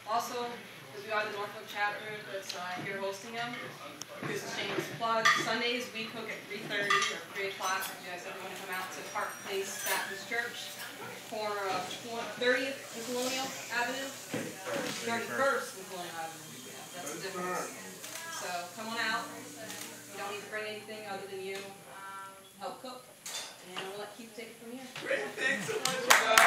Also, we got the Norfolk chapter that's here hosting them. Here's a shameless plug. Sundays we cook at 3:30 or 3 o'clock. If you guys ever want to come out to Park Place Baptist Church, corner of 30th and Colonial Avenue, 31st and Colonial Avenue. Yeah, that's the difference. So come on out. You don't need to bring anything other than you. Help cook. And we'll let Keith take it from here. Great, thanks so much, guys.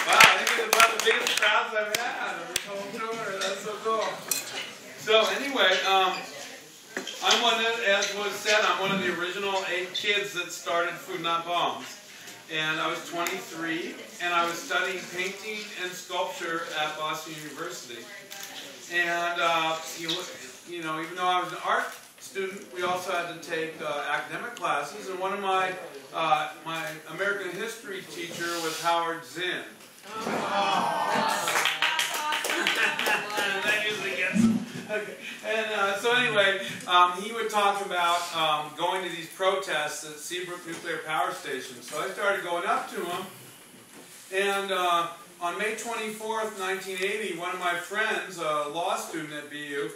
Wow, I think it's one of the biggest crowds I've had on this whole tour. That's so cool. So anyway, I'm one of, as was said, I'm one of the original 8 kids that started Food Not Bombs. And I was 23, and I was studying painting and sculpture at Boston University. And you know, even though I was an art student, we also had to take academic classes, and one of my American history teacher was Howard Zinn. That usually gets him. Okay. And so anyway, he would talk about going to these protests at Seabrook Nuclear Power Station. So I started going up to him, and on May 24th, 1980, one of my friends, a law student at BU,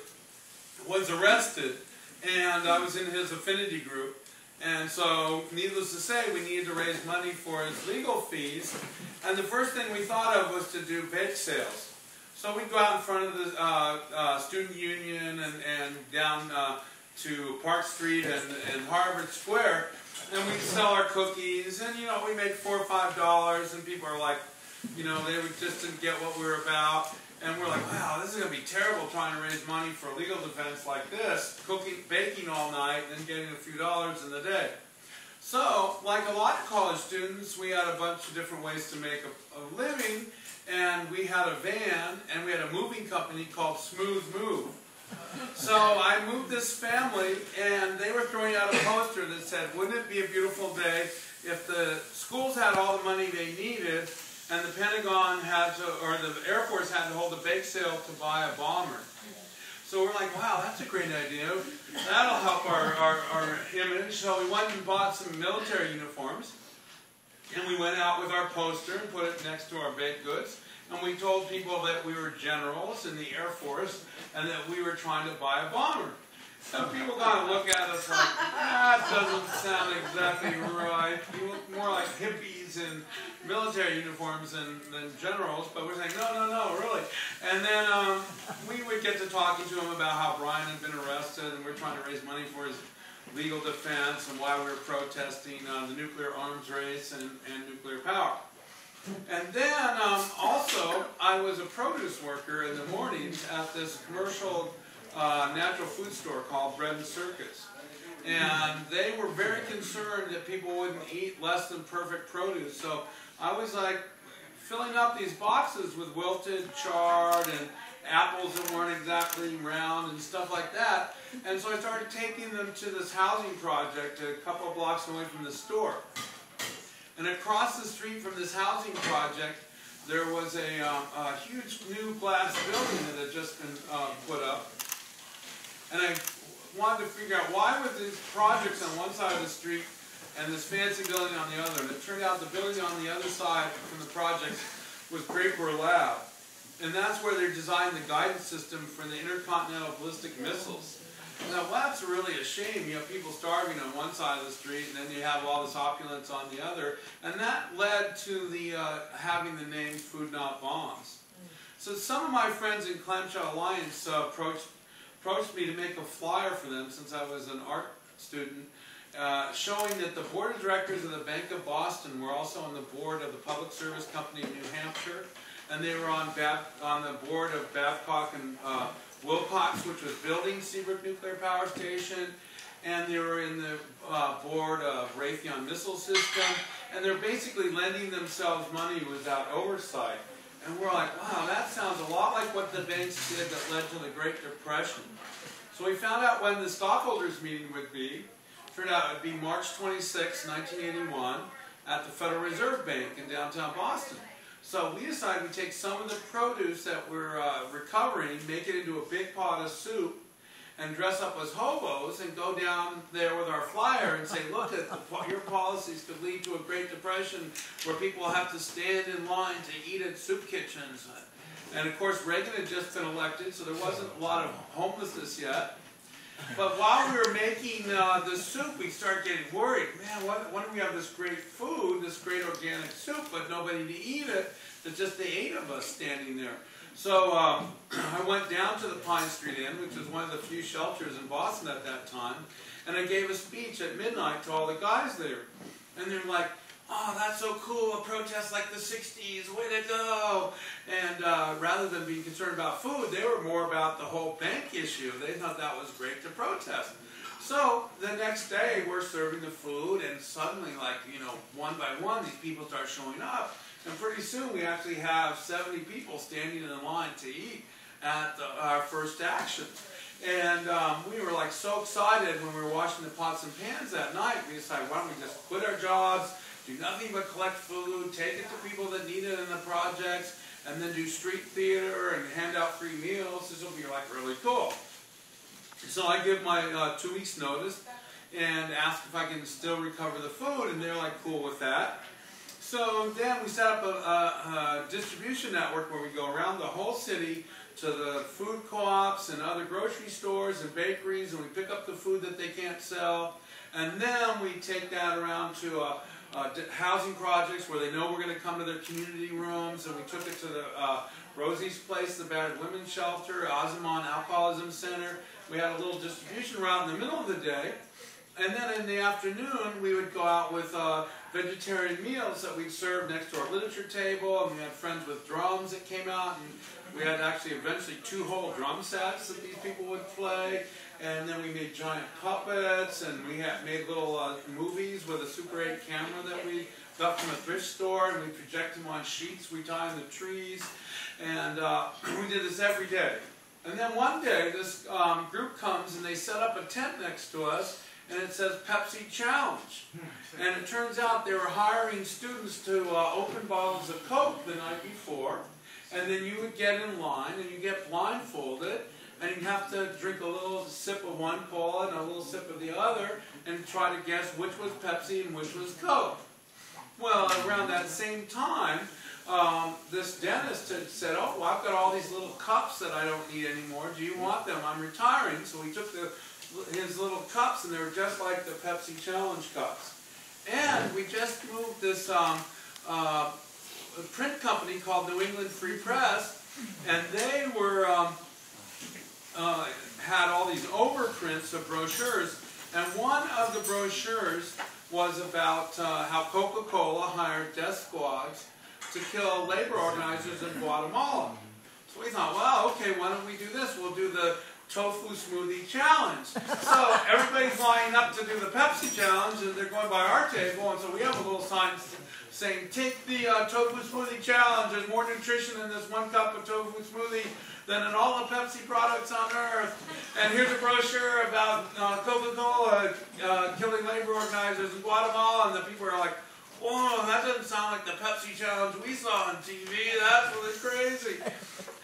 was arrested. And I was in his affinity group, and so, needless to say, we needed to raise money for his legal fees, and the first thing we thought of was to do bake sales. So we'd go out in front of the student union and down to Park Street and Harvard Square, and we'd sell our cookies, and, you know, we made $4 or $5, and people are like, you know, they just didn't get what we were about. And we're like, wow, this is going to be terrible trying to raise money for a legal defense like this, baking all night, and then getting a few dollars in the day. So, like a lot of college students, we had a bunch of different ways to make a living, and we had a van, and we had a moving company called Smooth Move. So I moved this family, and they were throwing out a poster that said, wouldn't it be a beautiful day if the schools had all the money they needed, and the Pentagon had to, or the Air Force had to hold a bake sale to buy a bomber. So we're like, wow, that's a great idea. That'll help our image. So we went and bought some military uniforms. And we went out with our poster and put it next to our baked goods. And we told people that we were generals in the Air Force and that we were trying to buy a bomber. Some people kind of look at us like, that doesn't sound exactly right. You look more like hippies in military uniforms than generals, but we're saying, no, really. And then we would get to talking to him about how Brian had been arrested, and we're trying to raise money for his legal defense and why we were protesting the nuclear arms race and nuclear power. And then also, I was a produce worker in the mornings at this commercial natural food store called Bread and Circus. And they were very concerned that people wouldn't eat less than perfect produce. So I was like filling up these boxes with wilted, charred, and apples that weren't exactly round and stuff like that. And so I started taking them to this housing project a couple of blocks away from the store. And across the street from this housing project, there was a huge new glass building that had just been put up. And I wanted to figure out why were these projects on one side of the street and this fancy building on the other. And it turned out the building on the other side from the project was Draper Lab. And that's where they designed the guidance system for the intercontinental ballistic missiles. Now, well, that's really a shame. You have people starving on one side of the street, and then you have all this opulence on the other. And that led to the having the name Food Not Bombs. So some of my friends in Clamshell Alliance approached me to make a flyer for them, since I was an art student, showing that the board of directors of the Bank of Boston were also on the board of the Public Service Company of New Hampshire, and they were on the board of Babcock and Wilcox, which was building Seabrook Nuclear Power Station, and they were in the board of Raytheon Missile System, and they're basically lending themselves money without oversight. And we're like, wow, that sounds a lot like what the banks did that led to the Great Depression. So we found out when the stockholders meeting would be. Turned out it would be March 26, 1981, at the Federal Reserve Bank in downtown Boston. So we decided to take some of the produce that we're recovering, make it into a big pot of soup, and dress up as hobos and go down there with our flyer and say, look, your policies could lead to a Great Depression where people have to stand in line to eat at soup kitchens. And of course, Reagan had just been elected, so there wasn't a lot of homelessness yet. But while we were making the soup, we started getting worried. Man, why do we have this great food, this great organic soup, but nobody to eat it? There's just the 8 of us standing there. So I went down to the Pine Street Inn, which was one of the few shelters in Boston at that time, and I gave a speech at midnight to all the guys there. And they're like, oh, that's so cool, a protest like the 60s, way to go. And rather than being concerned about food, they were more about the whole bank issue. They thought that was great to protest. So the next day, we're serving the food, and suddenly, like, you know, one by one, these people start showing up. And pretty soon, we actually have 70 people standing in line to eat at our first action. And we were like so excited when we were washing the pots and pans that night. We decided, why don't we just quit our jobs, do nothing but collect food, take it to people that need it in the projects, and then do street theater and hand out free meals. This will be like really cool. So I give my 2 weeks notice and ask if I can still recover the food, and they're like cool with that. So then we set up a distribution network where we go around the whole city to the food co-ops and other grocery stores and bakeries, and we pick up the food that they can't sell. And then we take that around to housing projects where they know we're going to come to their community rooms, and we took it to the Rosie's Place, the battered women's shelter, Ozamon Alcoholism Center. We had a little distribution route in the middle of the day. And then in the afternoon, we would go out with vegetarian meals that we'd serve next to our literature table, and we had friends with drums that came out, and we had actually eventually 2 whole drum sets that these people would play, and then we made giant puppets, and we had made little movies with a Super 8 camera that we got from a thrift store, and we project them on sheets we tie in the trees, and we did this every day. And then one day, this group comes, and they set up a tent next to us, and it says Pepsi Challenge. And it turns out they were hiring students to open bottles of Coke the night before, and then you would get in line, and you get blindfolded, and you'd have to drink a little sip of one cola and a little sip of the other, and try to guess which was Pepsi and which was Coke. Well, around that same time, this dentist had said, oh, well, I've got all these little cups that I don't need anymore. Do you want them? I'm retiring. So we took his little cups, and they were just like the Pepsi Challenge cups. And we just moved this print company called New England Free Press, and they were had all these overprints of brochures, and one of the brochures was about how Coca-Cola hired death squads to kill labor organizers in Guatemala. So we thought, well, okay, why don't we do this? We'll do the tofu smoothie challenge. So everybody's lining up to do the Pepsi challenge, and they're going by our table, and so we have a little sign saying, take the tofu smoothie challenge. There's more nutrition in this 1 cup of tofu smoothie than in all the Pepsi products on earth. And here's a brochure about Coca-Cola killing labor organizers in Guatemala, and the people are like, whoa, that doesn't sound like the Pepsi challenge we saw on TV. That's really crazy.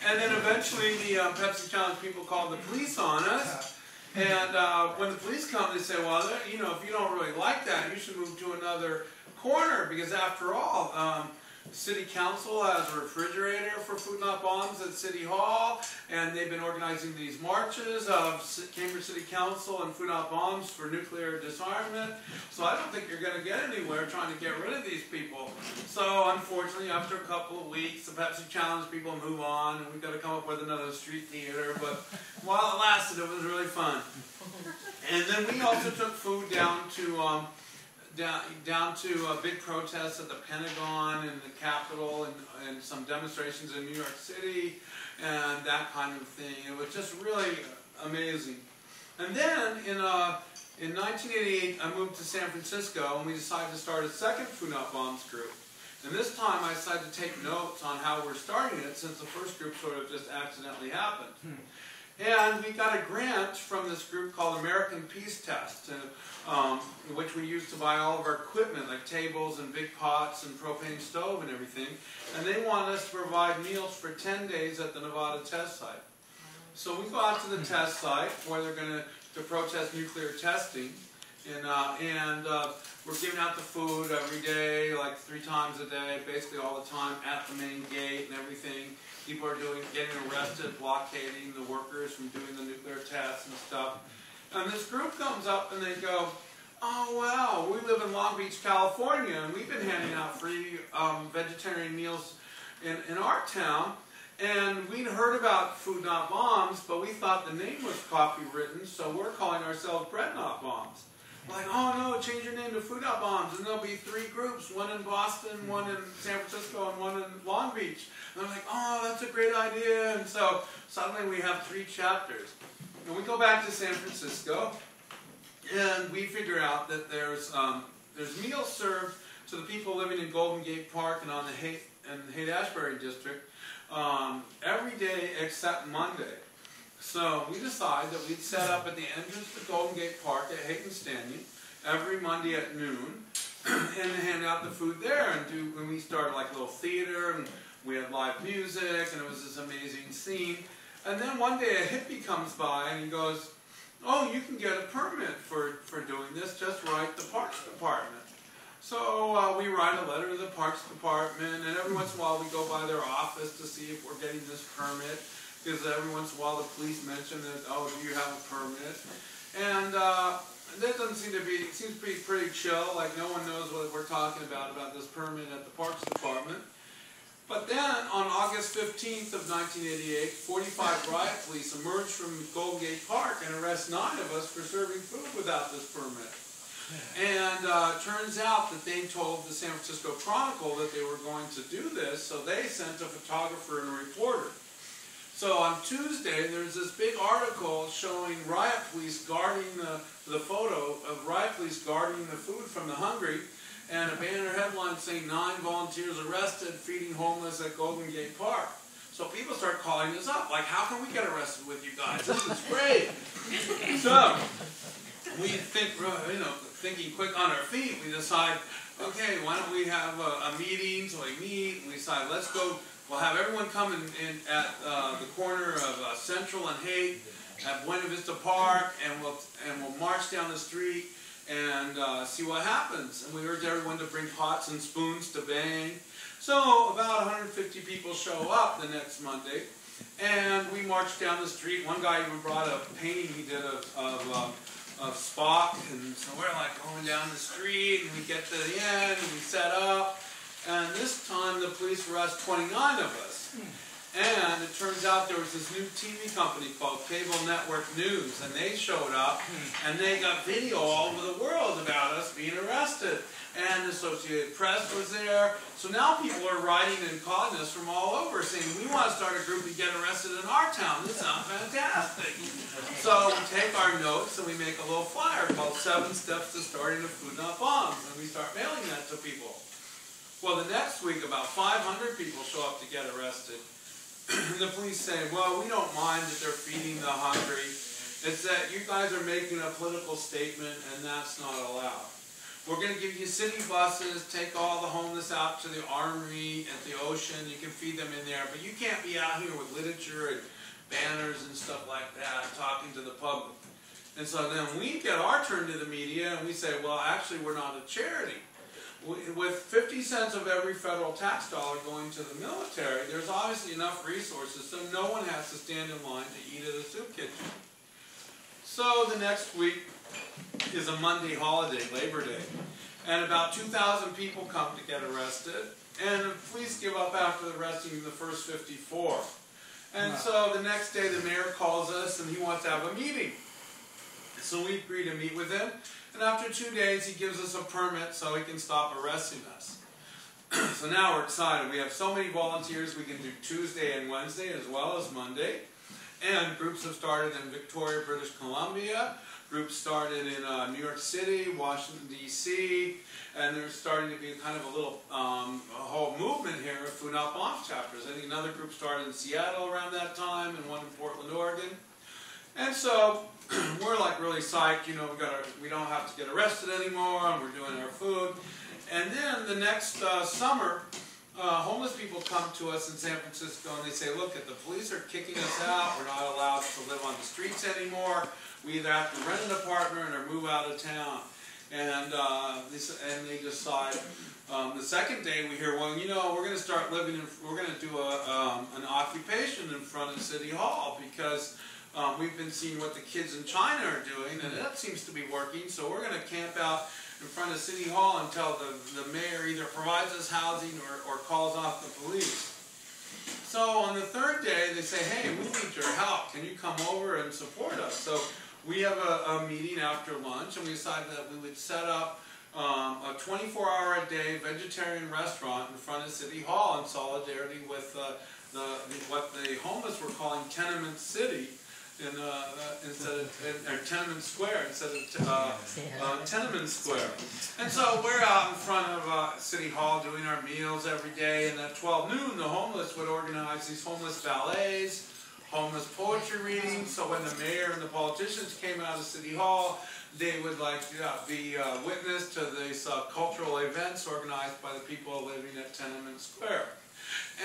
And then eventually the Pepsi challenge people called the police on us. And when the police come, they say, well, you know, if you don't really like that, you should move to another corner, because after all, City Council has a refrigerator for Food Not Bombs at City Hall, and they've been organizing these marches of Cambridge City Council and Food Not Bombs for nuclear disarmament. So I don't think you're going to get anywhere trying to get rid of these people. So unfortunately, after a couple of weeks, the Pepsi Challenge people move on, and we've got to come up with another street theater. But while it lasted, it was really fun. And then we also took food down to a big protest at the Pentagon and the Capitol, and some demonstrations in New York City and that kind of thing. It was just really amazing. And then in 1988, I moved to San Francisco, and we decided to start a second Food Not Bombs group. And this time I decided to take notes on how we're starting it, since the first group sort of just accidentally happened. And we got a grant from this group called American Peace Test, which we used to buy all of our equipment, like tables and big pots and propane stove and everything. And they wanted us to provide meals for 10 days at the Nevada test site. So we go out to the test site where they're going to protest nuclear testing, and we're giving out the food every day, like 3 times a day, basically all the time at the main gate and everything. People are getting arrested, blockading the workers from doing the nuclear tests and stuff. And this group comes up and they go, "Oh wow, we live in Long Beach, California, and we've been handing out free vegetarian meals in our town. And we'd heard about Food Not Bombs, but we thought the name was copywritten, so we're calling ourselves Bread Not Bombs." We're like, "Oh no, change your name to Food Not Bombs, and there'll be 3 groups, one in Boston, one in San Francisco, and one in Long Beach." And I'm like, "Oh, that's a great idea." And so suddenly we have 3 chapters. And we go back to San Francisco, and we figure out that there's meals served to the people living in Golden Gate Park and on the Haight-Ashbury district every day except Monday. So we decided that we'd set up at the entrance to Golden Gate Park at Haight and Stanion every Monday at noon and hand out the food there. And we started like a little theater, and we had live music, and it was this amazing scene. And then one day a hippie comes by and he goes, "Oh, you can get a permit for doing this, just write the Parks Department." So we write a letter to the Parks Department, and every once in a while we go by their office to see if we're getting this permit, because every once in a while the police mention that, "Oh, do you have a permit?" And that doesn't seem to be, it seems pretty chill, like no one knows what we're talking about this permit at the Parks Department. But then, on August 15th of 1988, 45 riot police emerged from Golden Gate Park and arrest 9 of us for serving food without this permit. And it turns out that they told the San Francisco Chronicle that they were going to do this, so they sent a photographer and a reporter. So on Tuesday, there's this big article showing riot police guarding the photo of riot police guarding the food from the hungry, and a banner headline saying 9 volunteers arrested feeding homeless at Golden Gate Park. So people start calling us up, like, "How can we get arrested with you guys? This is great." So we think, thinking quick on our feet, we decide, okay, why don't we have a meeting? So we meet, and we decide, let's go, we'll have everyone come in at the corner of Central and Haight at Buena Vista Park, and we'll march down the street and see what happens. And we urge everyone to bring pots and spoons to bang. So about 150 people show up the next Monday, and we march down the street. One guy even brought a painting he did of Spock, and so we're like going down the street, and we get to the end, and we set up, and this time the police arrest 29 of us. And it turns out there was this new TV company called Cable Network News, and they showed up, and they got video all over the world about us being arrested. And the Associated Press was there. So now people are writing and calling us from all over saying, "We want to start a group to get arrested in our town. This sounds fantastic." So we take our notes and we make a little flyer called 7 Steps to Starting a Food Not Bombs, and we start mailing that to people. Well, the next week about 500 people show up to get arrested. The police say, "Well, we don't mind that they're feeding the hungry. It's that you guys are making a political statement, and that's not allowed. We're going to give you city buses, take all the homeless out to the Armory at the ocean. You can feed them in there, but you can't be out here with literature and banners and stuff like that talking to the public." And so then we get our turn to the media, and we say, "Well, actually, we're not a charity. With 50 cents of every federal tax dollar going to the military, there's obviously enough resources so no one has to stand in line to eat at a soup kitchen." So the next week is a Monday holiday, Labor Day, and about 2,000 people come to get arrested, and the police give up after arresting the first 54. And so the next day the mayor calls us and he wants to have a meeting. So we agree to meet with him. And after 2 days, he gives us a permit so he can stop arresting us. So now we're excited. We have so many volunteers. We can do Tuesday and Wednesday as well as Monday. And groups have started in Victoria, British Columbia. Groups started in New York City, Washington, D.C. And there's starting to be kind of a little a whole movement here of Food Not Bombs chapters. I think another group started in Seattle around that time and one in Portland, Oregon. And so we're like really psyched, we don't have to get arrested anymore, and we're doing our food. And then the next summer, homeless people come to us in San Francisco and they say, look, if the police are kicking us out, we're not allowed to live on the streets anymore. We either have to rent an apartment or move out of town. And they decide, the second day we hear, well, you know, we're going to start living, we're going to do an occupation in front of City Hall because we've been seeing what the kids in China are doing, and that seems to be working, so we're going to camp out in front of City Hall until the mayor either provides us housing or calls off the police. So on the third day, they say, hey, we need your help. Can you come over and support us? So we have a meeting after lunch, and we decided that we would set up a 24-hour-a-day vegetarian restaurant in front of City Hall in solidarity with what the homeless were calling Tenement City, or Tenement Square instead of Tenement Square. And so we're out in front of City Hall doing our meals every day, and at 12 noon the homeless would organize these homeless ballets, homeless poetry readings, so when the mayor and the politicians came out of City Hall, they would be witness to these cultural events organized by the people living at Tenement Square.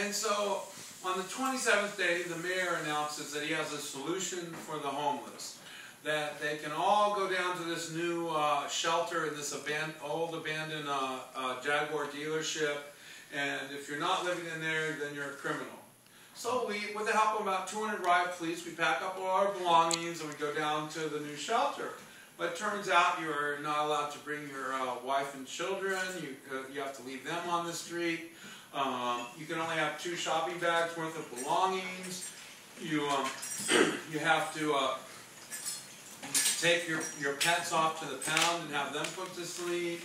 And so on the 27th day, the mayor announces that he has a solution for the homeless, that they can all go down to this new shelter in this old abandoned Jaguar dealership, and if you're not living in there, then you're a criminal. So we, with the help of about 200 riot police, we pack up all our belongings and we go down to the new shelter. But it turns out you're not allowed to bring your wife and children. You have to leave them on the street. You can only have 2 shopping bags worth of belongings. You have to take your pets off to the pound and have them put to sleep.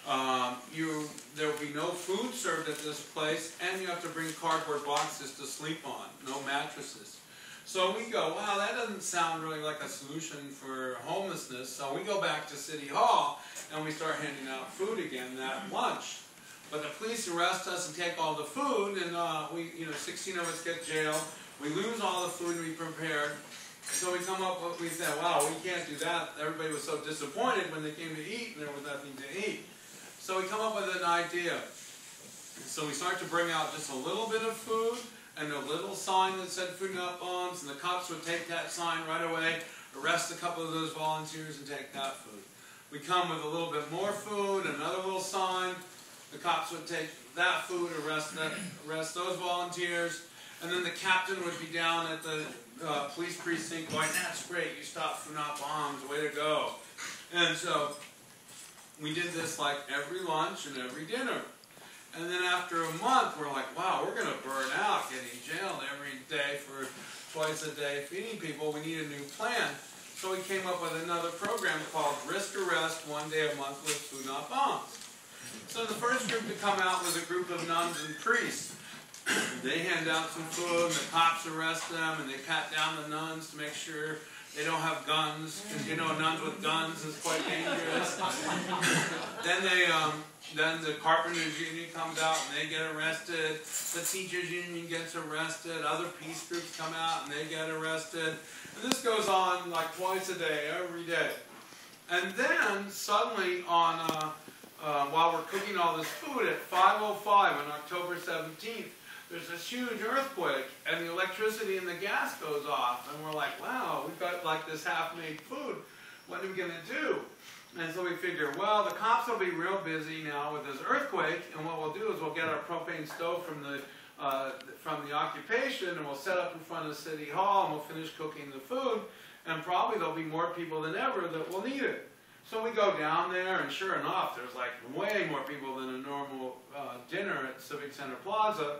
There will be no food served at this place, and you have to bring cardboard boxes to sleep on, no mattresses. So we go, wow, that doesn't sound really like a solution for homelessness. So we go back to City Hall and we start handing out food again at lunch. But the police arrest us and take all the food, and 16 of us get jailed. We lose all the food we prepared. So we come up with, we said, wow, we can't do that. Everybody was so disappointed when they came to eat and there was nothing to eat. So we come up with an idea. So we start to bring out just a little bit of food and a little sign that said food not bombs, and the cops would take that sign right away, arrest a couple of those volunteers and take that food. We come with a little bit more food, another little sign. The cops would take that food, arrest those volunteers, and then the captain would be down at the police precinct going, that's great, you stopped food not bombs, way to go. And so we did this like every lunch and every dinner. And then after a month, we're like, wow, we're going to burn out getting jailed every day for twice a day feeding people. We need a new plan. So we came up with another program called Risk Arrest, 1 day a month with food not bombs. So the first group to come out was a group of nuns and priests. They hand out some food, and the cops arrest them, and they pat down the nuns to make sure they don't have guns, because you know nuns with guns is quite dangerous. Then the carpenters union comes out and they get arrested. The teachers union gets arrested. Other peace groups come out and they get arrested. And this goes on like twice a day, every day. And then suddenly while we're cooking all this food at 5:05 on October 17th, there's this huge earthquake and the electricity and the gas goes off. And we're like, wow, we've got like this half-made food. What are we going to do? And so we figure, well, the cops will be real busy now with this earthquake, and what we'll do is we'll get our propane stove from the occupation, and we'll set up in front of City Hall, and we'll finish cooking the food, and probably there'll be more people than ever that will need it. So we go down there, and sure enough, there's like way more people than a normal dinner at Civic Center Plaza.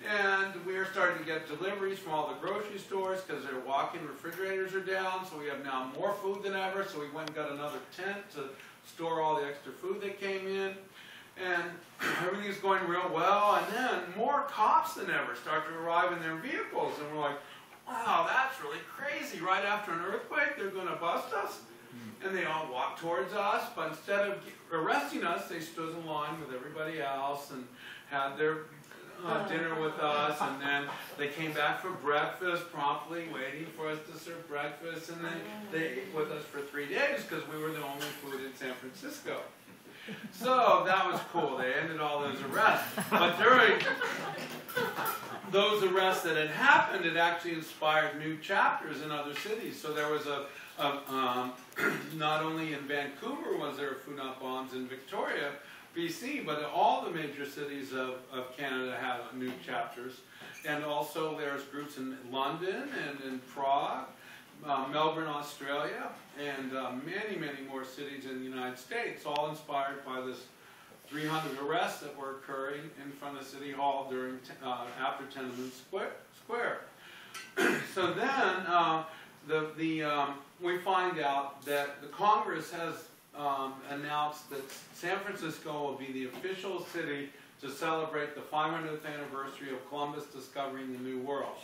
And we're starting to get deliveries from all the grocery stores because their walk-in refrigerators are down. So we have now more food than ever. So we went and got another tent to store all the extra food that came in. And everything's going real well. And then more cops than ever start to arrive in their vehicles. And we're like, wow, that's really crazy. Right after an earthquake, they're going to bust us? And they all walked towards us. But instead of arresting us, they stood in line with everybody else and had their dinner with us, and then they came back for breakfast promptly, waiting for us to serve breakfast, and then they ate with us for 3 days because we were the only food in San Francisco. So that was cool. They ended all those arrests. But during those arrests that had happened, it actually inspired new chapters in other cities. So there was not only in Vancouver was there Food Not Bombs in Victoria, BC, but all the major cities of Canada had new chapters. And also there's groups in London and in Prague, Melbourne, Australia, and many, many more cities in the United States, all inspired by this 300 arrests that were occurring in front of City Hall during after Tiananmen Square. So then we find out that the Congress has announced that San Francisco will be the official city to celebrate the 500th anniversary of Columbus discovering the New World.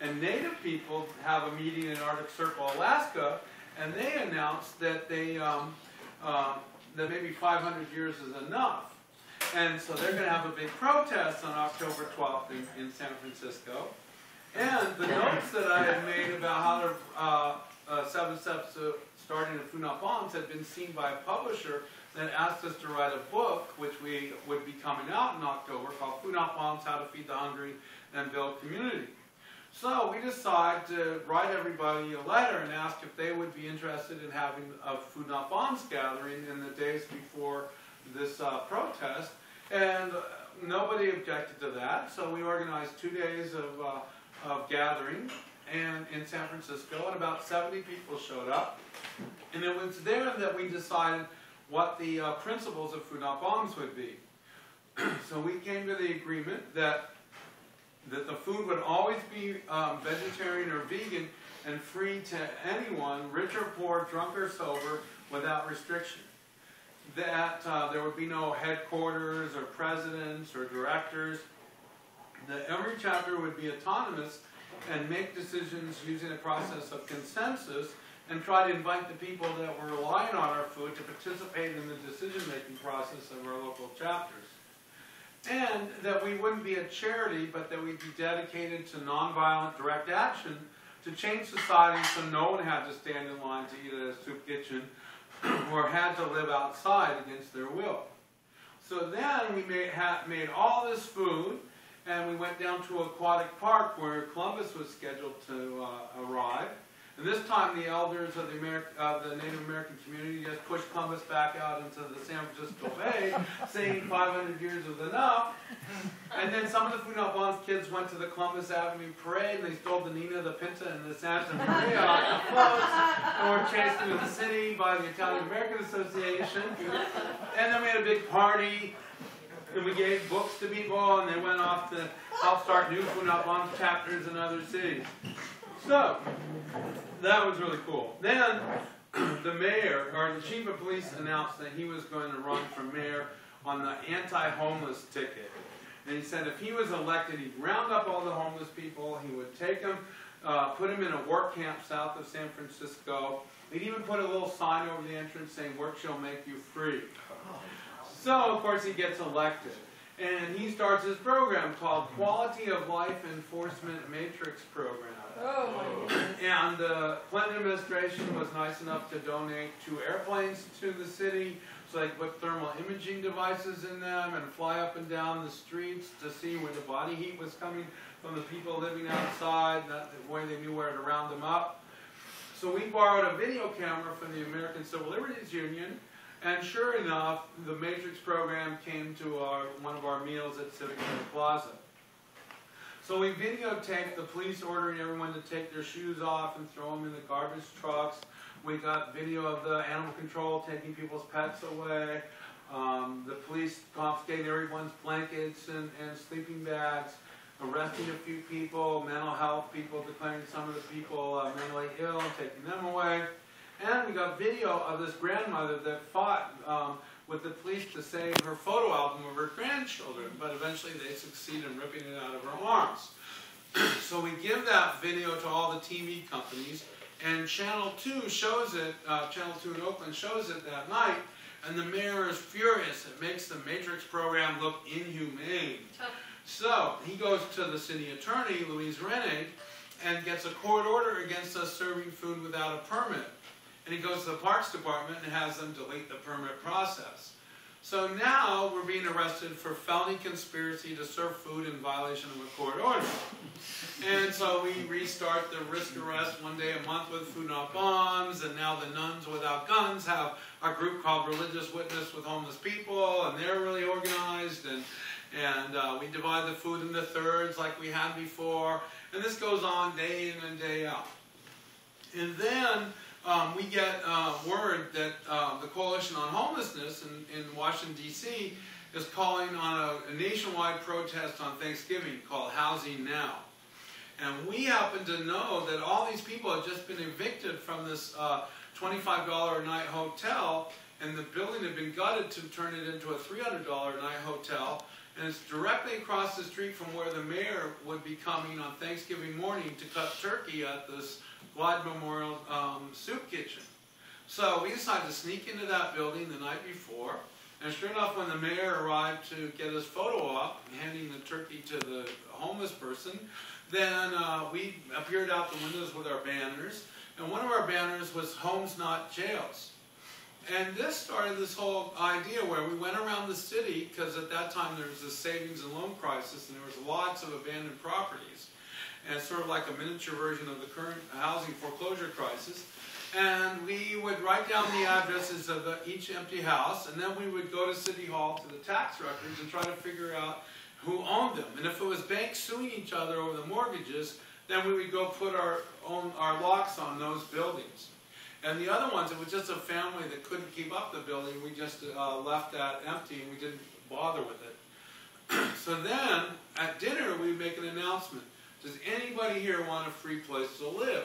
And Native people have a meeting in Arctic Circle, Alaska, and they announced that that maybe 500 years is enough. And so they're going to have a big protest on October 12th in San Francisco. And the notes that I had made about how to 7 steps to starting a Food Not Bombs had been seen by a publisher that asked us to write a book, which would be coming out in October, called Food Not Bombs: How to Feed the Hungry and Build Community. So we decided to write everybody a letter and ask if they would be interested in having a Food Not Bombs gathering in the days before this protest. And nobody objected to that, so we organized 2 days of gathering in San Francisco, and about 70 people showed up. And it was there that we decided what the principles of Food Not Bombs would be. So we came to the agreement that the food would always be vegetarian or vegan and free to anyone, rich or poor, drunk or sober, without restriction. That there would be no headquarters or presidents or directors. That every chapter would be autonomous and make decisions using a process of consensus, and try to invite the people that were relying on our food to participate in the decision-making process of our local chapters. And that we wouldn't be a charity, but that we'd be dedicated to nonviolent direct action to change society so no one had to stand in line to eat at a soup kitchen or had to live outside against their will. So then we made all this food, and we went down to Aquatic Park where Columbus was scheduled to arrive. And this time the elders of the Native American community just pushed Columbus back out into the San Francisco Bay, saying 500 years was enough. And then some of the Food Not Bombs kids went to the Columbus Avenue Parade, and they stole the Nina, the Pinta, and the Santa Maria off the floats, and were chased into the city by the Italian American Association. And then we had a big party, and we gave books to people, and they went off to help start new Food Not Bombs chapters in other cities. So, that was really cool. Then, the mayor, or the chief of police, announced that he was going to run for mayor on the anti-homeless ticket. And he said if he was elected, he'd round up all the homeless people, he would take them, put them in a work camp south of San Francisco. He'd even put a little sign over the entrance saying, "Work shall make you free." So, of course, he gets elected. And he starts his program called Quality of Life Enforcement Matrix Program. Oh my goodness. And the Clinton administration was nice enough to donate 2 airplanes to the city so they could put thermal imaging devices in them and fly up and down the streets to see where the body heat was coming from the people living outside, that way they knew where to round them up. So we borrowed a video camera from the American Civil Liberties Union, and sure enough, the Matrix program came to one of our meals at Civic Center Plaza. So we videotaped the police ordering everyone to take their shoes off and throw them in the garbage trucks. We got video of the animal control taking people's pets away. The police confiscating everyone's blankets and sleeping bags, arresting a few people, mental health people, declaring some of the people mentally ill, taking them away. And we got video of this grandmother that fought with the police to save her photo album of her grandchildren, but eventually they succeed in ripping it out of her arms. So we give that video to all the TV companies, and Channel 2 shows it, Channel 2 in Oakland shows it that night, and the mayor is furious. It makes the Matrix program look inhumane. So he goes to the city attorney, Louise Rennig, and gets a court order against us serving food without a permit. And he goes to the Parks Department and has them delete the permit process. So now we're being arrested for felony conspiracy to serve food in violation of a court order. And so we restart the risk arrest one day a month with Food Not Bombs, and now the Nuns Without Guns have a group called Religious Witness with Homeless People, and they're really organized, and we divide the food into thirds like we had before, and this goes on day in and day out. And then we get word that the Coalition on Homelessness in Washington, D.C. is calling on a nationwide protest on Thanksgiving called Housing Now. And we happen to know that all these people have just been evicted from this $25 a night hotel, and the building had been gutted to turn it into a $300 a night hotel, and it's directly across the street from where the mayor would be coming on Thanksgiving morning to cut turkey at this Glide Memorial soup kitchen. So we decided to sneak into that building the night before, and sure enough, when the mayor arrived to get his photo op, handing the turkey to the homeless person, then we appeared out the windows with our banners, and one of our banners was Homes Not Jails. And this started this whole idea where we went around the city, because at that time there was a savings and loan crisis, and there was lots of abandoned properties, and sort of like a miniature version of the current housing foreclosure crisis. And we would write down the addresses of each empty house, and then we would go to City Hall to the tax records and try to figure out who owned them. And if it was banks suing each other over the mortgages, then we would go put our locks on those buildings. And the other ones, it was just a family that couldn't keep up the building. We just left that empty and we didn't bother with it. So then, at dinner, we would make an announcement. Does anybody here want a free place to live?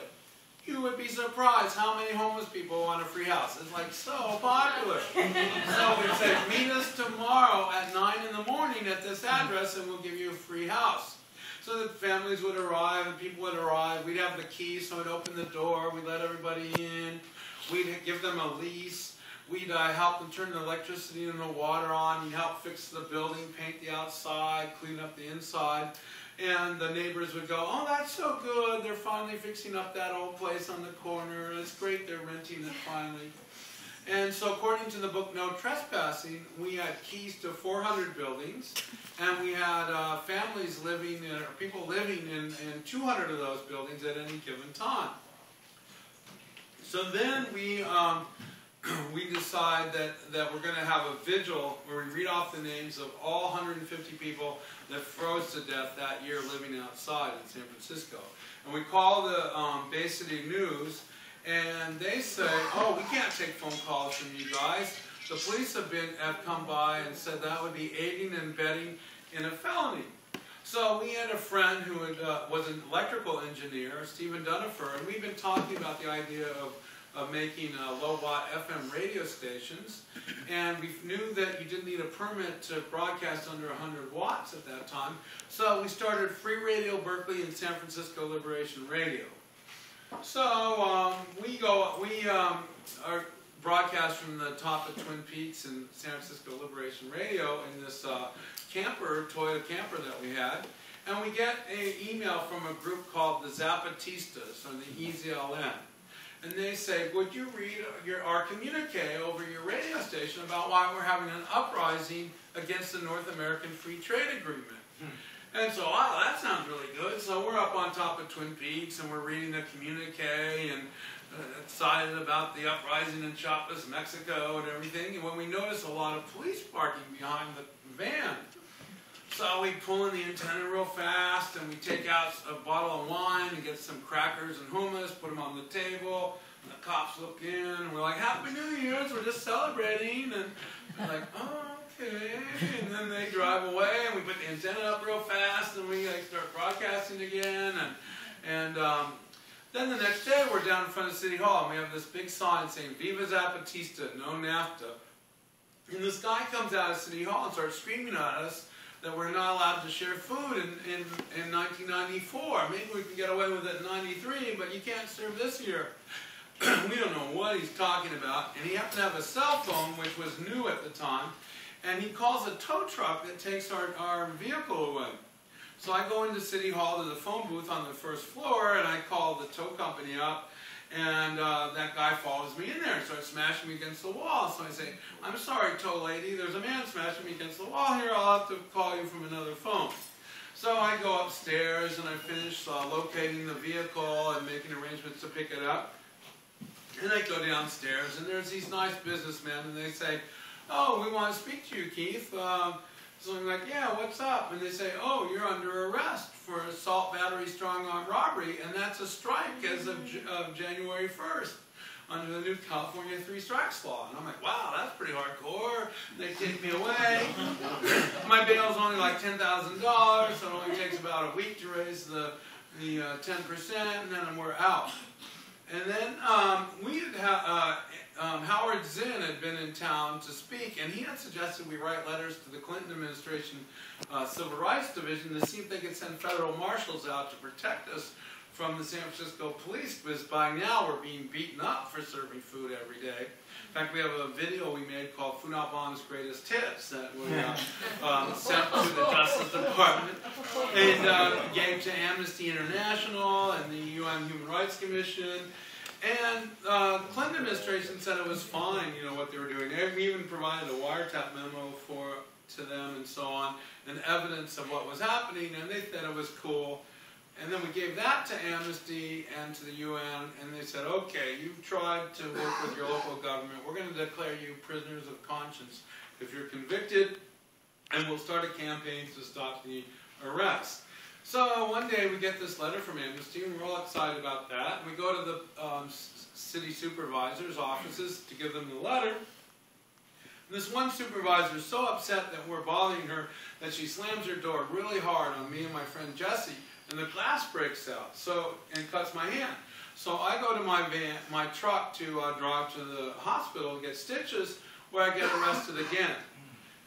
You would be surprised how many homeless people want a free house. It's like so popular. So we'd say, meet us tomorrow at 9 in the morning at this address and we'll give you a free house. So the families would arrive and people would arrive. We'd have the keys, so we'd open the door. We'd let everybody in. We'd give them a lease. We'd help them turn the electricity and the water on. We'd help fix the building, paint the outside, clean up the inside. And the neighbors would go, oh, that's so good. They're finally fixing up that old place on the corner. It's great they're renting it finally. And so according to the book No Trespassing, we had keys to 400 buildings. And we had families living, or people living in 200 of those buildings at any given time. So then we decide that we're going to have a vigil where we read off the names of all 150 people that froze to death that year living outside in San Francisco. And we call the Bay City News, and they say, oh, we can't take phone calls from you guys. The police have come by and said that would be aiding and abetting in a felony. So we had a friend who was an electrical engineer, Stephen Dunifer, and we've been talking about the idea of making low-watt FM radio stations, and we knew that you didn't need a permit to broadcast under 100 watts at that time, so we started Free Radio Berkeley and San Francisco Liberation Radio. So we are broadcast from the top of Twin Peaks and San Francisco Liberation Radio in this Toyota camper that we had, and we get an email from a group called the Zapatistas, or the EZLN. And they say, would you read our communique over your radio station about why we're having an uprising against the North American Free Trade Agreement? And so, wow, that sounds really good. So we're up on top of Twin Peaks and we're reading the communique and excited about the uprising in Chiapas, Mexico and everything. And when we notice a lot of police parking behind the van, so we pull in the antenna real fast, and we take out a bottle of wine and get some crackers and hummus, put them on the table, and the cops look in, and we're like, Happy New Year's, we're just celebrating, and they're like, oh, okay, and then they drive away, and we put the antenna up real fast, and we start broadcasting again, and then the next day we're down in front of City Hall, and we have this big sign saying, Viva Zapatista, no NAFTA, and this guy comes out of City Hall and starts screaming at us that we're not allowed to share food in 1994. Maybe we can get away with it in 93, but you can't serve this year. We don't know what he's talking about. And he happened to have a cell phone, which was new at the time, and he calls a tow truck that takes our vehicle away. So I go into City Hall to the phone booth on the first floor, and I call the tow company up, And that guy follows me in there and starts smashing me against the wall. So I say, I'm sorry, tow lady, there's a man smashing me against the wall here. I'll have to call you from another phone. So I go upstairs and I finish locating the vehicle and making arrangements to pick it up. And I go downstairs and there's these nice businessmen and they say, oh, we want to speak to you, Keith. So I'm like, yeah, what's up? And they say, oh, you're under arrest for assault, battery, strong-arm robbery, and that's a strike as of January 1st under the new California 3 strikes law. And I'm like, wow, that's pretty hardcore. They take me away. My bail's only like $10,000, so it only takes about a week to raise the 10%, and then we're out. And then Howard Zinn had been in town to speak, and he had suggested we write letters to the Clinton administration Civil Rights Division to see if they could send federal marshals out to protect us from the San Francisco police, because by now we're being beaten up for serving food every day. In fact, we have a video we made called Funabong's Greatest Hits that we sent to the Justice Department and gave to Amnesty International and the UN Human Rights Commission. And the Clinton administration said it was fine, you know, what they were doing. We even provided a wiretap memo to them and so on, and evidence of what was happening, and they said it was cool. And then we gave that to Amnesty and to the UN, and they said, okay, you've tried to work with your local government. We're going to declare you prisoners of conscience if you're convicted, and we'll start a campaign to stop the arrest. So one day we get this letter from Amnesty, and we're all excited about that. We go to the city supervisor's offices to give them the letter. And this one supervisor is so upset that we're bothering her that she slams her door really hard on me and my friend Jesse, and the glass breaks out and cuts my hand. So I go to my truck to drive to the hospital and get stitches, where I get arrested again.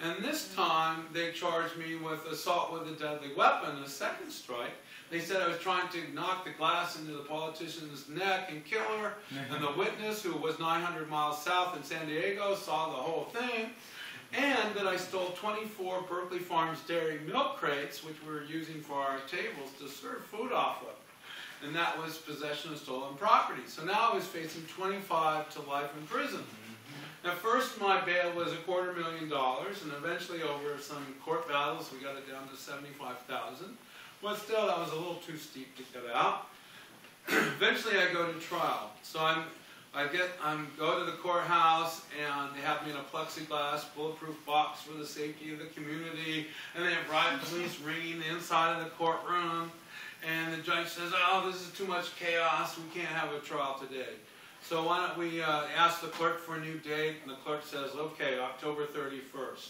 And this time, they charged me with assault with a deadly weapon, a second strike. They said I was trying to knock the glass into the politician's neck and kill her. And the witness, who was 900 miles south in San Diego, saw the whole thing. And that I stole 24 Berkeley Farms dairy milk crates, which we were using for our tables to serve food off of. And that was possession of stolen property. So now I was facing 25 to life in prison. At first, my bail was $250,000, and eventually, over some court battles, we got it down to $75,000. But still, that was a little too steep to get out. Eventually, I go to trial. So I go to the courthouse, and they have me in a plexiglass, bulletproof box for the safety of the community, and they have riot police ringing the inside of the courtroom. And the judge says, "Oh, this is too much chaos. We can't have a trial today." So why don't we ask the clerk for a new date, and the clerk says, okay, October 31st.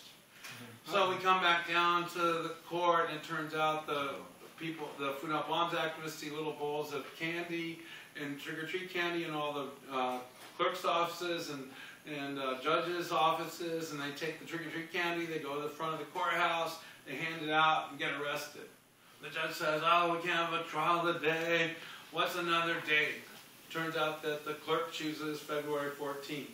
So we come back down to the court, and it turns out the Funabong's activists see little bowls of candy and trick-or-treat candy in all the clerk's offices and judges' offices, and they take the trick-or-treat candy, they go to the front of the courthouse, they hand it out, and get arrested. The judge says, oh, we can't have a trial today. What's another date? Turns out that the clerk chooses February 14th.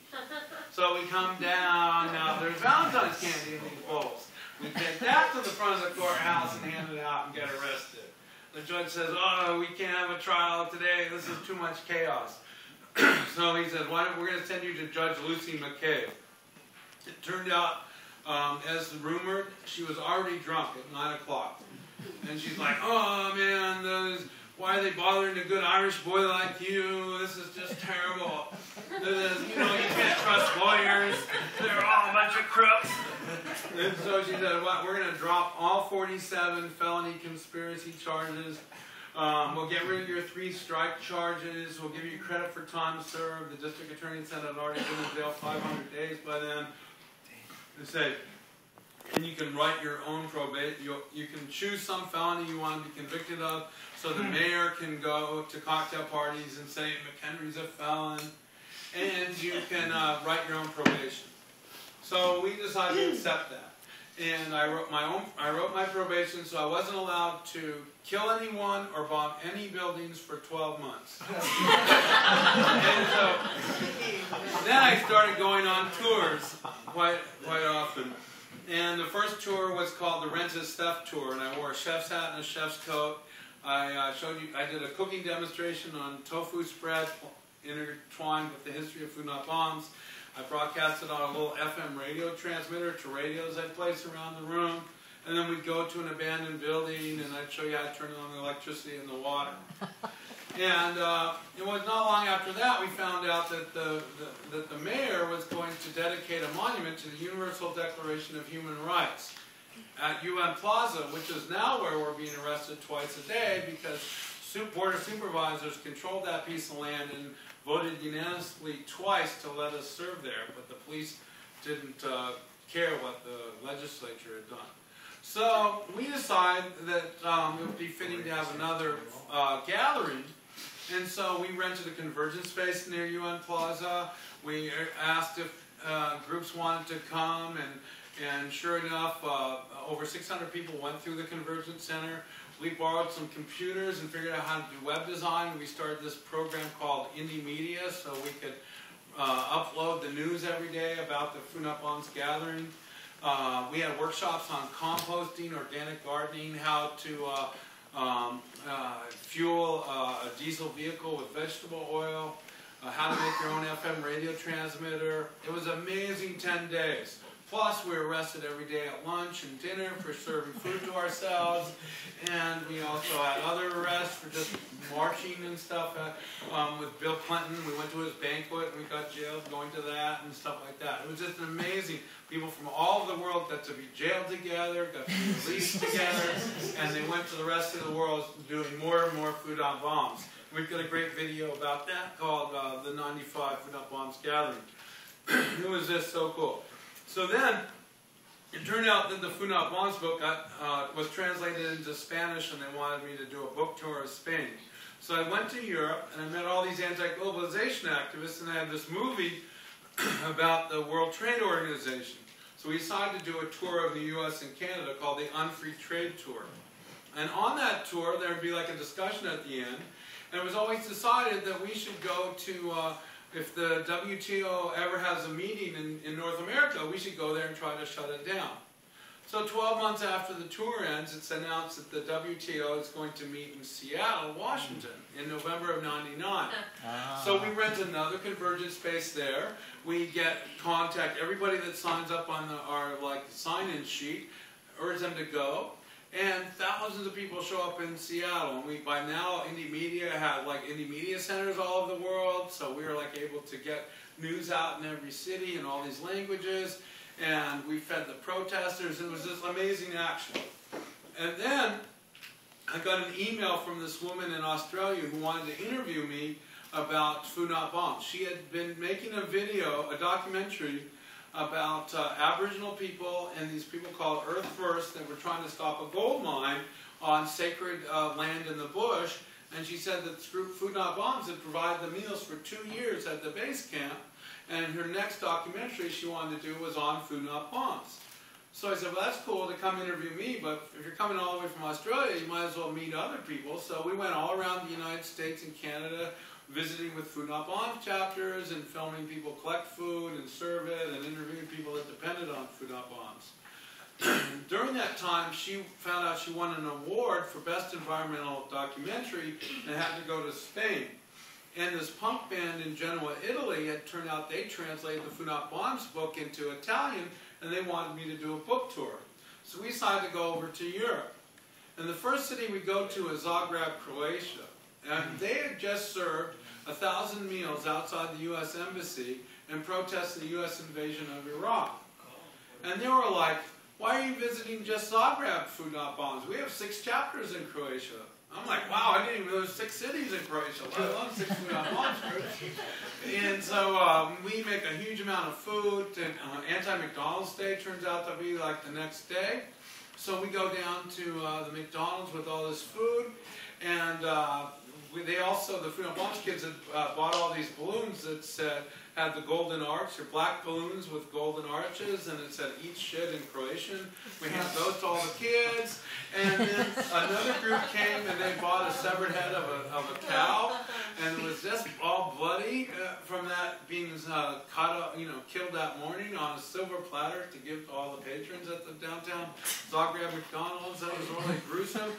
So we come down. Now there's Valentine's candy in these bowls. We take that to the front of the courthouse and hand it out and get arrested. The judge says, oh, we can't have a trial today. This is too much chaos. So he said, we're going to send you to Judge Lucy McCabe. It turned out, as rumored, she was already drunk at 9 o'clock. And she's like, oh, man, why are they bothering a good Irish boy like you? This is just terrible. You can't trust lawyers. They're all a bunch of crooks. And so she said, we're going to drop all 47 felony conspiracy charges. We'll get rid of your 3 strike charges. We'll give you credit for time served. The district attorney said I'd already been in jail 500 days by then. They say, and you can write your own probate. You can choose some felony you want to be convicted of, so the mayor can go to cocktail parties and say McHenry's a felon, and you can write your own probation. So we decided to accept that, and I wrote my probation, so I wasn't allowed to kill anyone or bomb any buildings for 12 months. And so then I started going on tours quite often. And the first tour was called the Rent is Theft Tour, and I wore a chef's hat and a chef's coat. I did a cooking demonstration on tofu spread, intertwined with the history of food not bombs. I broadcasted on a little FM radio transmitter to radios I'd place around the room. And then we'd go to an abandoned building, and I'd show you how to turn on the electricity and the water. And it was not long after that we found out that the mayor was going to dedicate a monument to the Universal Declaration of Human Rights at UN Plaza, which is now where we're being arrested twice a day because Board of Supervisors controlled that piece of land and voted unanimously twice to let us serve there, but the police didn't care what the legislature had done. So we decided that it would be fitting to have another gathering, and so we rented a convergence space near UN Plaza. We asked if groups wanted to come, and sure enough, over 600 people went through the Convergence Center. We borrowed some computers and figured out how to do web design. We started this program called Indie Media, so we could upload the news every day about the Food Not Bombs gathering. We had workshops on composting, organic gardening, how to fuel a diesel vehicle with vegetable oil, how to make your own FM radio transmitter. It was an amazing 10 days. Plus, we were arrested every day at lunch and dinner for serving food to ourselves. And we also had other arrests for just marching and stuff. With Bill Clinton, we went to his banquet and we got jailed going to that and stuff like that. It was just amazing. People from all over the world got to be jailed together, got to be released together, and they went to the rest of the world doing more and more Food Not Bombs. We've got a great video about that called the 95 Food Not Bombs Gathering. It was just so cool. So then, it turned out that the Food Not Bombs book was translated into Spanish, and they wanted me to do a book tour of Spain. So I went to Europe, and I met all these anti-globalization activists, and I had this movie about the World Trade Organization. So we decided to do a tour of the U.S. and Canada called the Unfree Trade Tour. And on that tour, there would be like a discussion at the end, and it was always decided that we should go to... if the WTO ever has a meeting in North America, we should go there and try to shut it down. So 12 months after the tour ends, it's announced that the WTO is going to meet in Seattle, Washington, in November of '99. So we rent another convergence space there. We contact everybody that signs up on our sign-in sheet, urge them to go. And thousands of people show up in Seattle, and by now Indie Media had Indie Media centers all over the world, so we were able to get news out in every city in all these languages, and we fed the protesters. It was just amazing action. And then I got an email from this woman in Australia who wanted to interview me about Food Not Bombs. She had been making a video, a documentary, about Aboriginal people and these people called Earth First that were trying to stop a gold mine on sacred land in the bush. And she said that Food Not Bombs had provided the meals for 2 years at the base camp. And her next documentary she wanted to do was on Food Not Bombs. So I said, well, that's cool to come interview me, but if you're coming all the way from Australia, you might as well meet other people. So we went all around the United States and Canada, visiting with Food Not Bombs chapters and filming people collect food and serve it and interviewing people that depended on Food Not Bombs. During that time, she found out she won an award for Best Environmental Documentary and had to go to Spain. And this punk band in Genoa, Italy, had turned out they translated the Food Not Bombs book into Italian, and they wanted me to do a book tour. So we decided to go over to Europe. And the first city we go to is Zagreb, Croatia. And they had just served 1,000 meals outside the U.S. Embassy in protest to the U.S. invasion of Iraq. And they were like, why are you visiting just Zagreb, Food Not Bombs? We have 6 chapters in Croatia. I'm like, wow, I didn't even know there were 6 cities in Croatia, let alone 6 Food Not Bombs groups. And so we make a huge amount of food. And Anti-McDonald's Day turns out to be the next day. So we go down to the McDonald's with all this food. And the Food Not Bombs kids had bought all these balloons that had the golden arch, or black balloons with golden arches, and it said "Eat shit" in Croatian. We handed those to all the kids, and then another group came and they bought a severed head of a cow, and it was just all bloody from that being cut up, killed that morning on a silver platter to give to all the patrons at the downtown Zagreb McDonald's. That was really gruesome.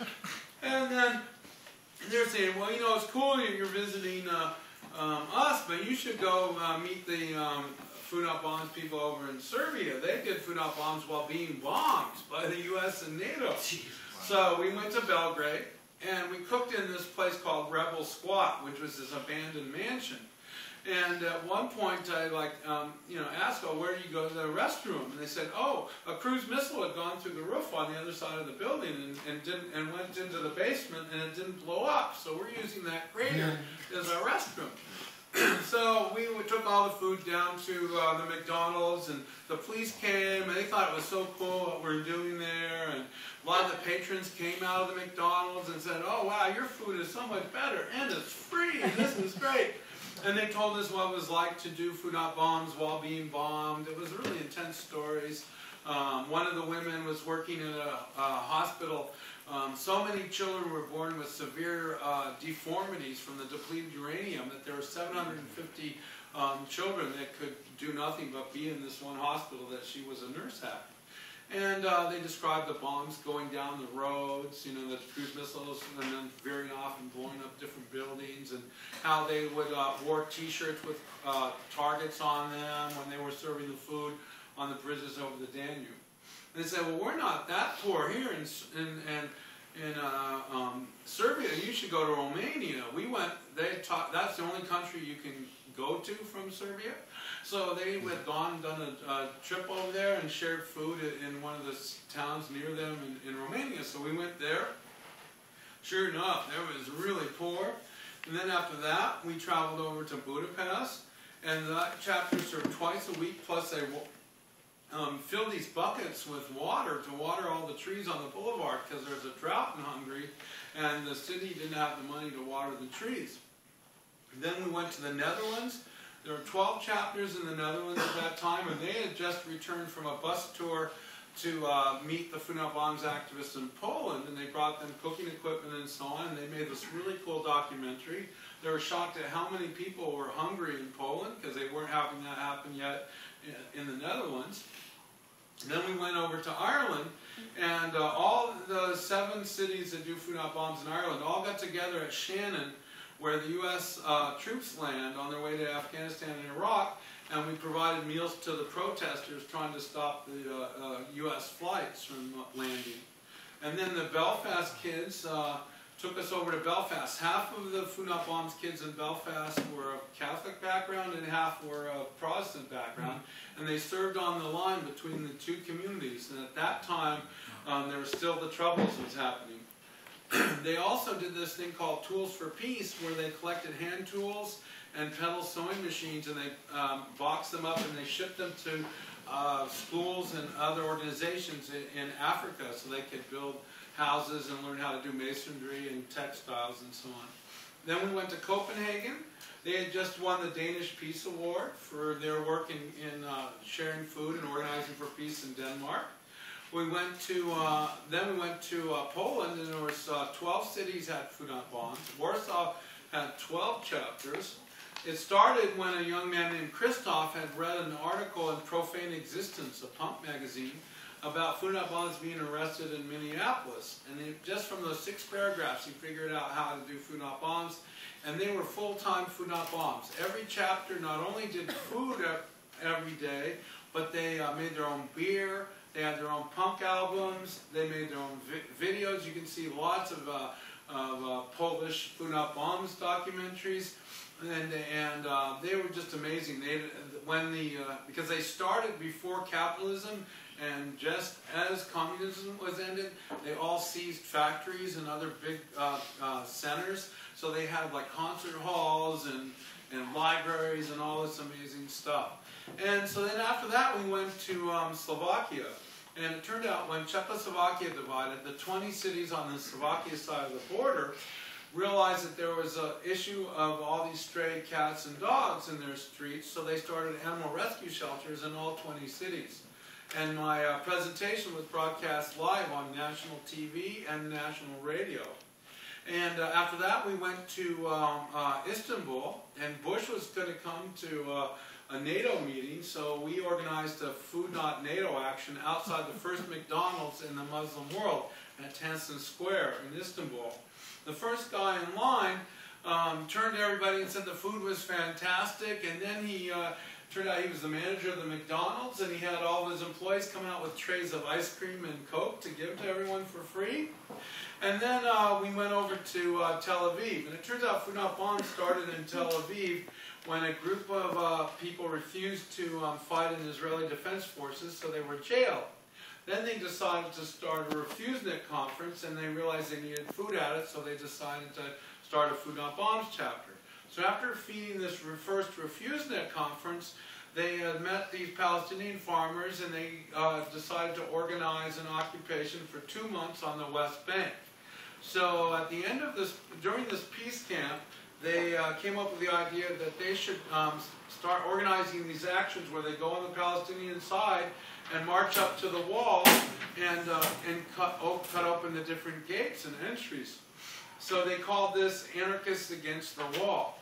And then they're saying, well, it's cool you're visiting us, but you should go meet the Food Not Bombs people over in Serbia. They did Food Not Bombs while being bombed by the U.S. and NATO. So we went to Belgrade, and we cooked in this place called Rebel Squat, which was this abandoned mansion. And at one point, I asked, "Oh, where do you go to the restroom?" And they said, "Oh, a cruise missile had gone through the roof on the other side of the building and went into the basement, and it didn't blow up. So we're using that crater as our restroom." So we took all the food down to the McDonald's, and the police came, and they thought it was so cool what we were doing there. And a lot of the patrons came out of the McDonald's and said, "Oh, wow, your food is so much better, and it's free. This is great." And they told us what it was like to do Food Not Bombs while being bombed. It was really intense stories. One of the women was working in a hospital. So many children were born with severe deformities from the depleted uranium that there were 750 children that could do nothing but be in this one hospital that she was a nurse at. And they described the bombs going down the roads, you know, the cruise missiles, and then veering off and blowing up different buildings, and how they would wore T-shirts with targets on them when they were serving the food on the bridges over the Danube. And they said, "Well, we're not that poor here in Serbia. You should go to Romania." We went. That's the only country you can go to from Serbia. So they had gone and done a trip over there and shared food in one of the towns near them in Romania. So we went there. Sure enough, it was really poor. And then after that, we traveled over to Budapest. And that chapter served twice a week, plus they filled these buckets with water to water all the trees on the boulevard because there's a drought in Hungary, and the city didn't have the money to water the trees. Then we went to the Netherlands. There were 12 chapters in the Netherlands at that time, and they had just returned from a bus tour to meet the Food Not Bombs activists in Poland, and they brought them cooking equipment and so on, and they made this really cool documentary. They were shocked at how many people were hungry in Poland because they weren't having that happen yet in the Netherlands. Then we went over to Ireland, and all the 7 cities that do Food Not Bombs in Ireland all got together at Shannon, where the U.S. troops land on their way to Afghanistan and Iraq, and we provided meals to the protesters trying to stop the U.S. flights from landing. And then the Belfast kids took us over to Belfast. Half of the Food Not Bombs kids in Belfast were of Catholic background and half were of Protestant background. And they served on the line between the two communities. And at that time, there was still the Troubles was happening. They also did this thing called Tools for Peace, where they collected hand tools and pedal sewing machines, and they boxed them up and they shipped them to schools and other organizations in Africa so they could build houses and learn how to do masonry and textiles and so on. Then we went to Copenhagen. They had just won the Danish Peace Award for their work in sharing food and organizing for peace in Denmark. We went to then we went to Poland, and there was 12 cities had Food Not Bombs. Warsaw had 12 chapters. It started when a young man named Christoph had read an article in Profane Existence, a punk magazine, about Food Not Bombs being arrested in Minneapolis. And just from those 6 paragraphs, he figured out how to do Food Not Bombs. And they were full-time Food Not Bombs. Every chapter not only did food every day, but they made their own beer. They had their own punk albums. They made their own videos. You can see lots of Polish Food Not Bombs documentaries. And they were just amazing. Because they started before capitalism, and just as communism was ended, they all seized factories and other big centers. So they had like concert halls and libraries and all this amazing stuff. And so then after that we went to Slovakia. And it turned out when Czechoslovakia divided, the 20 cities on the Slovakia side of the border realized that there was an issue of all these stray cats and dogs in their streets, so they started animal rescue shelters in all 20 cities. And my presentation was broadcast live on national TV and national radio. And after that, we went to Istanbul, and Bush was going to come to a NATO meeting, so we organized a Food Not NATO action outside the first McDonald's in the Muslim world at Tansin Square in Istanbul. The first guy in line turned to everybody and said the food was fantastic, and then he turned out he was the manager of the McDonald's, and he had all of his employees come out with trays of ice cream and Coke to give to everyone for free. And then we went over to Tel Aviv, and it turns out Food Not Bombs started in Tel Aviv when a group of people refused to fight in Israeli Defense Forces, so they were jailed. Then they decided to start a Refusenik conference, and they realized they needed food at it, so they decided to start a Food Not Bombs chapter. So after feeding this first Refusenik conference, they had met these Palestinian farmers, and they decided to organize an occupation for 2 months on the West Bank. So at the end of this, during this peace camp, they came up with the idea that they should start organizing these actions where they go on the Palestinian side and march up to the wall and cut open the different gates and entries. So they called this Anarchists Against the Wall.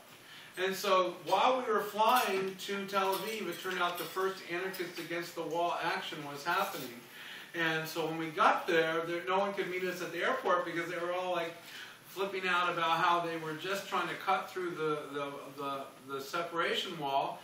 And so while we were flying to Tel Aviv, it turned out the first Anarchists Against the Wall action was happening. And so when we got there, no one could meet us at the airport because they were all like flipping out about how they were just trying to cut through the separation wall,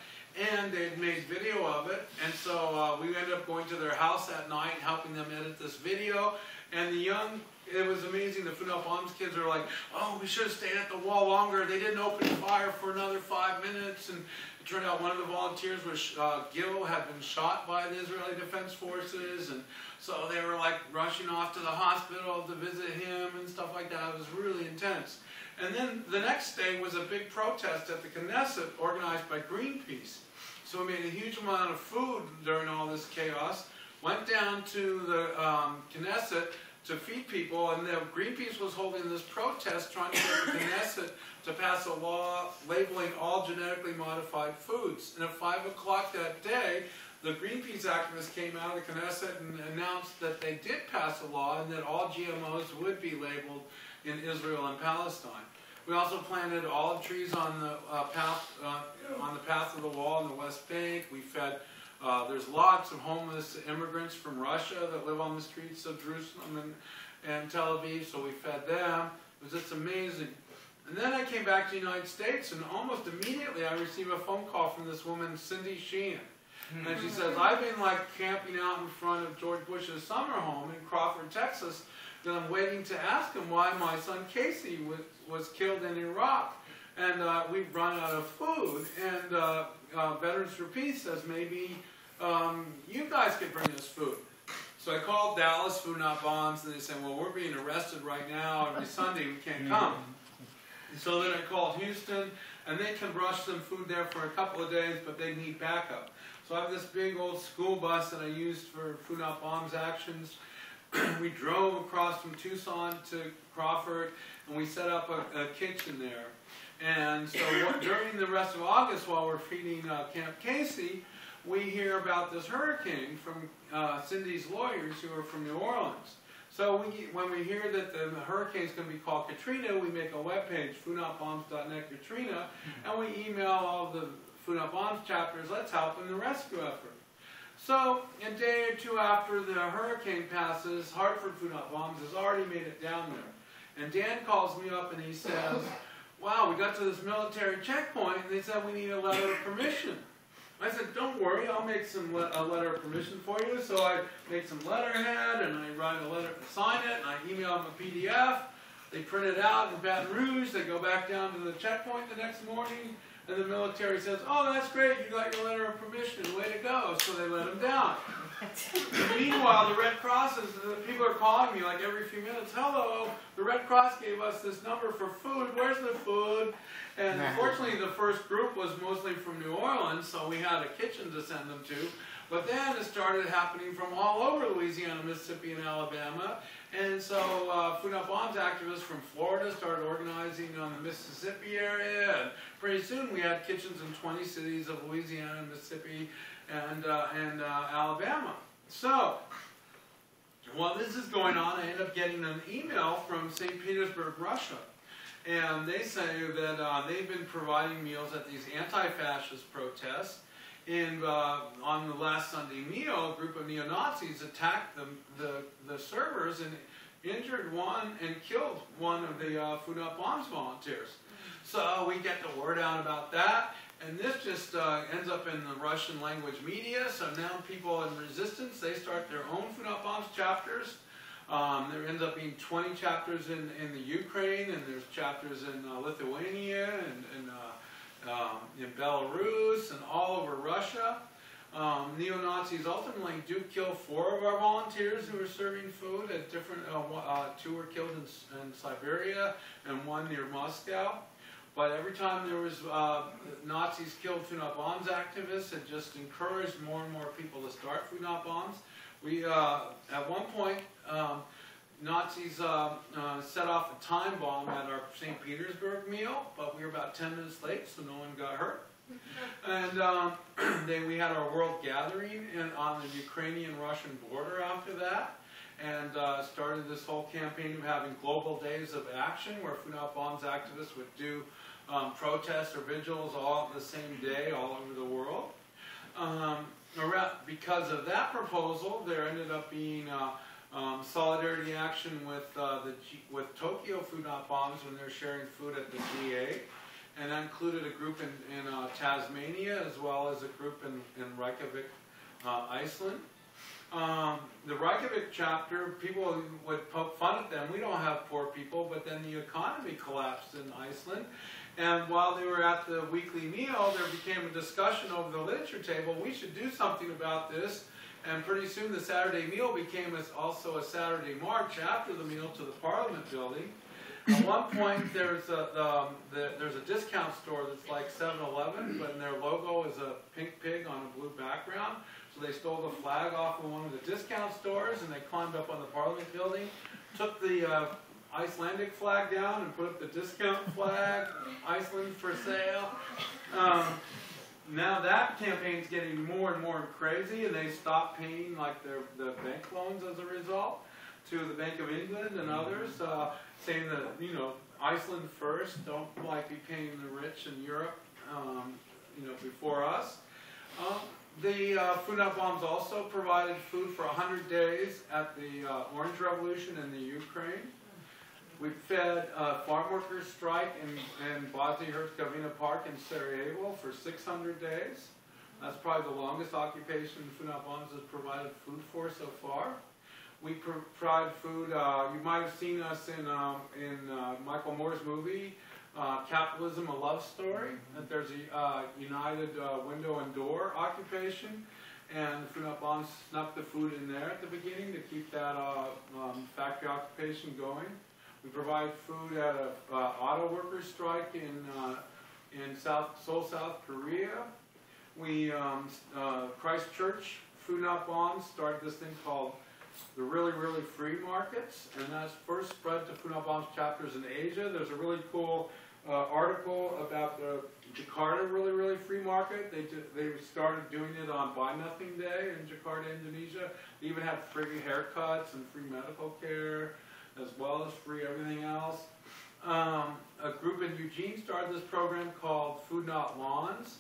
and they'd made video of it. And so we ended up going to their house that night, helping them edit this video. And it was amazing. The Food Not Bombs kids were like, "Oh, we should have stayed at the wall longer. They didn't open fire for another 5 minutes." And it turned out one of the volunteers was Gil had been shot by the Israeli Defense Forces, and so they were like rushing off to the hospital to visit him and stuff like that. It was really intense. And then the next day was a big protest at the Knesset organized by Greenpeace. So we made a huge amount of food during all this chaos, went down to the Knesset to feed people, and Greenpeace was holding this protest trying to get the Knesset to pass a law labeling all genetically modified foods. And at 5 o'clock that day, the Greenpeace activists came out of the Knesset and announced that they did pass a law and that all GMOs would be labeled in Israel and Palestine. We also planted olive trees on the path of the wall in the West Bank. We fed. There's lots of homeless immigrants from Russia that live on the streets of Jerusalem and Tel Aviv, so we fed them. It was just amazing. And then I came back to the United States, and almost immediately I received a phone call from this woman, Cindy Sheehan. And she says, "I've been like camping out in front of George Bush's summer home in Crawford, Texas, and I'm waiting to ask him why my son Casey was killed in Iraq. And we've run out of food. And Veterans for Peace says maybe you guys could bring us food." So I called Dallas Food Not Bombs, and they said, "Well, we're being arrested right now. Every Sunday we can't come." And so then I called Houston, and they can rush some food there for a couple of days, but they need backup. So I have this big old school bus that I used for Food Not Bombs actions. We drove across from Tucson to Crawford, and we set up a kitchen there. And so during the rest of August, while we're feeding Camp Casey, we hear about this hurricane from Cindy's lawyers who are from New Orleans. So when we hear that the hurricane is going to be called Katrina, we make a webpage, foodnotbombs.net Katrina, and we email all the Food Not Bombs chapters, let's help in the rescue effort. So a day or two after the hurricane passes, Hartford Food Not Bombs has already made it down there. And Dan calls me up and he says, "Wow, we got to this military checkpoint and they said we need a letter of permission." I said, "Don't worry, I'll make a letter of permission for you." So I make some letterhead and I write a letter to sign it and I email them a PDF. They print it out in Baton Rouge. They go back down to the checkpoint the next morning. And the military says, "Oh, that's great, you got your letter of permission, way to go." So they let him down. Meanwhile, the Red Cross, people are calling me like every few minutes, "Hello, the Red Cross gave us this number for food, where's the food?" And unfortunately, the first group was mostly from New Orleans, so we had a kitchen to send them to. But then it started happening from all over Louisiana, Mississippi, and Alabama. And so Food Not Bombs activists from Florida started organizing on the Mississippi area. And pretty soon we had kitchens in 20 cities of Louisiana, Mississippi, and Alabama. So while this is going on, I end up getting an email from St. Petersburg, Russia. And they say that they've been providing meals at these anti-fascist protests. And on the last Sunday meal, a group of neo-Nazis attacked the servers and injured one and killed one of the Food Not Bombs volunteers. So we get the word out about that. And this just ends up in the Russian language media. So now people in resistance, they start their own Food Not Bombs chapters. There ends up being 20 chapters in the Ukraine, and there's chapters in Lithuania and in Belarus and all over Russia. Neo-Nazis ultimately do kill 4 of our volunteers who were serving food at different, 2 were killed in Siberia and 1 near Moscow. But every time there was Nazis killed Food Not Bombs activists, it just encouraged more and more people to start Food Not Bombs. We, at one point, Nazis set off a time bomb at our St. Petersburg meal, but we were about 10 minutes late, so no one got hurt. And then we had our world gathering on the Ukrainian-Russian border after that, and started this whole campaign of having global days of action where Food Not Bombs activists would do protests or vigils all the same day all over the world. Because of that proposal, there ended up being solidarity action with Tokyo Food Not Bombs when they're sharing food at the G8. And that included a group in Tasmania as well as a group in Reykjavik, Iceland. The Reykjavik chapter, people would poke fun at them. We don't have poor people, but then the economy collapsed in Iceland. And while they were at the weekly meal, there became a discussion over the literature table. We should do something about this. And pretty soon the Saturday meal became also a Saturday march after the meal to the Parliament building. At one point, there's a discount store that's like 7-Eleven, but their logo is a pink pig on a blue background. So they stole the flag off of one of the discount stores, and they climbed up on the Parliament building, took the Icelandic flag down and put up the discount flag, Iceland for sale. Now that campaign's getting more and more crazy, and they stopped paying like the bank loans as a result to the Bank of England and others, saying that, you know, Iceland first, don't like be paying the rich in Europe, you know, before us. The Food Not Bombs also provided food for 100 days at the Orange Revolution in the Ukraine. We fed farm workers strike in Bosnia-Herzegovina Park in Sarajevo for 600 days. That's probably the longest occupation Food Not Bombs has provided food for so far. We provide food. You might have seen us in Michael Moore's movie, Capitalism, A Love Story. That there's a United Window and Door occupation, and Food Not Bombs snuck the food in there at the beginning to keep that factory occupation going. We provide food at an auto workers strike in Seoul, South Korea. We Christchurch Food Not Bombs started this thing called the Really, Really Free Markets, and that's first spread to Food Not Bombs chapters in Asia. There's a really cool article about the Jakarta Really, Really Free Market. They started doing it on Buy Nothing Day in Jakarta, Indonesia. They even had free haircuts and free medical care, as well as free everything else. A group in Eugene started this program called Food Not Lawns,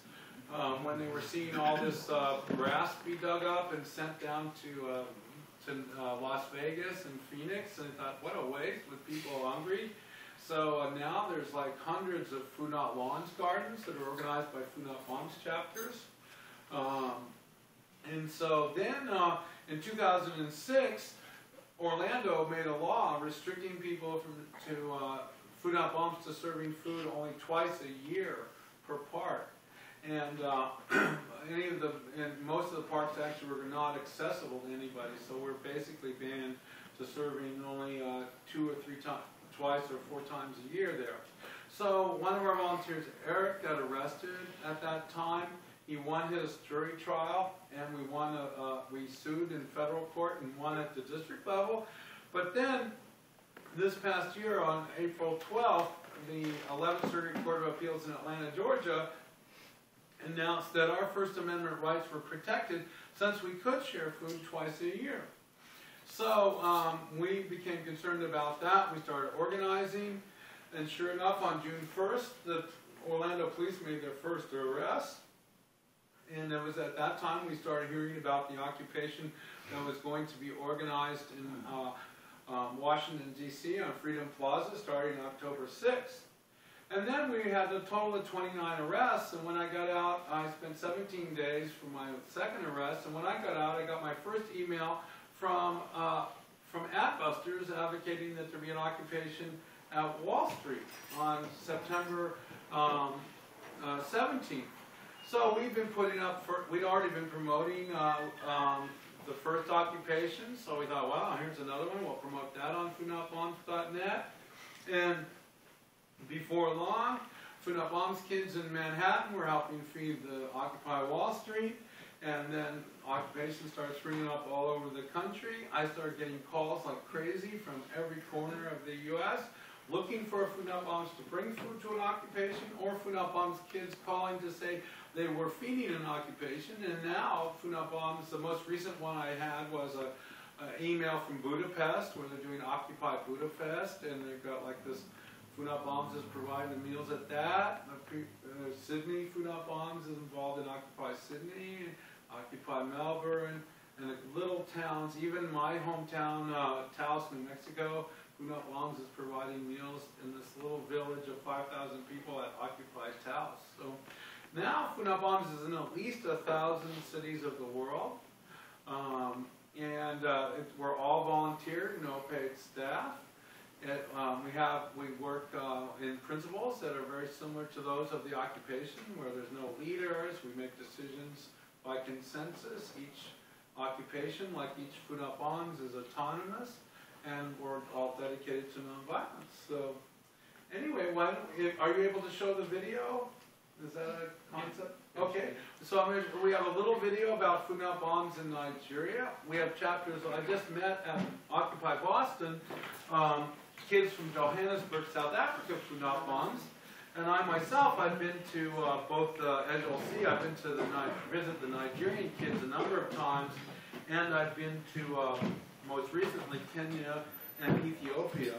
when they were seeing all this grass be dug up and sent down to Las Vegas and Phoenix, and thought, what a waste with people hungry. So now there's like hundreds of Food Not Lawns gardens that are organized by Food Not Bombs chapters. And so then in 2006, Orlando made a law restricting people to Food Not Bombs to serving food only twice a year per park. And most of the parks actually were not accessible to anybody, so we're basically banned to serving only 2 or 3 times, twice or 4 times a year there. So one of our volunteers, Eric, got arrested at that time. He won his jury trial, and we sued in federal court and won at the district level. But then, this past year, on April 12th, the 11th Circuit Court of Appeals in Atlanta, Georgia, announced that our First Amendment rights were protected since we could share food twice a year. So we became concerned about that. We started organizing, and sure enough, on June 1st, the Orlando police made their first arrest. And it was at that time we started hearing about the occupation that was going to be organized in Washington, D.C. on Freedom Plaza starting October 6th. And then we had a total of 29 arrests, and when I got out, I spent 17 days for my second arrest, and when I got out, I got my first email from Adbusters advocating that there be an occupation at Wall Street on September 17th. So we've been putting up, we'd already been promoting the first occupation, so we thought, wow, here's another one, we'll promote that on foodnotbombs.net. And before long, Food Not Bombs kids in Manhattan were helping feed the Occupy Wall Street, and then occupation started springing up all over the country. I started getting calls like crazy from every corner of the U.S. looking for Food Not Bombs to bring food to an occupation, or Food Not Bombs kids calling to say they were feeding an occupation. And now Food Not Bombs, the most recent one I had was an email from Budapest where they're doing Occupy Budapest, and they've got like this Food Not Bombs is providing the meals at that. Sydney Food Not Bombs is involved in Occupy Sydney, Occupy Melbourne, and the little towns, even my hometown, Taos, New Mexico, Food Not Bombs is providing meals in this little village of 5,000 people at Occupy Taos. So now Food Not Bombs is in at least 1,000 cities of the world, and we're all volunteer, no paid staff. We work in principles that are very similar to those of the occupation, where there's no leaders. We make decisions by consensus. Each occupation, like each Food Not Bombs, is autonomous, and we're all dedicated to nonviolence. So, anyway, are you able to show the video? Is that a concept? Okay. So we have a little video about Food Not Bombs in Nigeria. We have chapters. I just met at Occupy Boston. Kids from Johannesburg, South Africa, Food Not Bombs, and I myself, I've been to both, as you'll see, I've been to visit the Nigerian kids a number of times, and I've been to, most recently, Kenya and Ethiopia.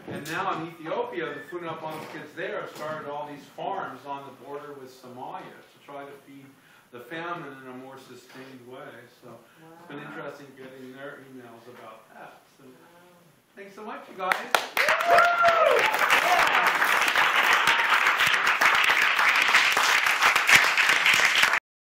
And now in Ethiopia, the Food Not Bombs kids there have started all these farms on the border with Somalia to try to feed the famine in a more sustained way. So it's been interesting getting their emails about that. So, thanks so much, you guys.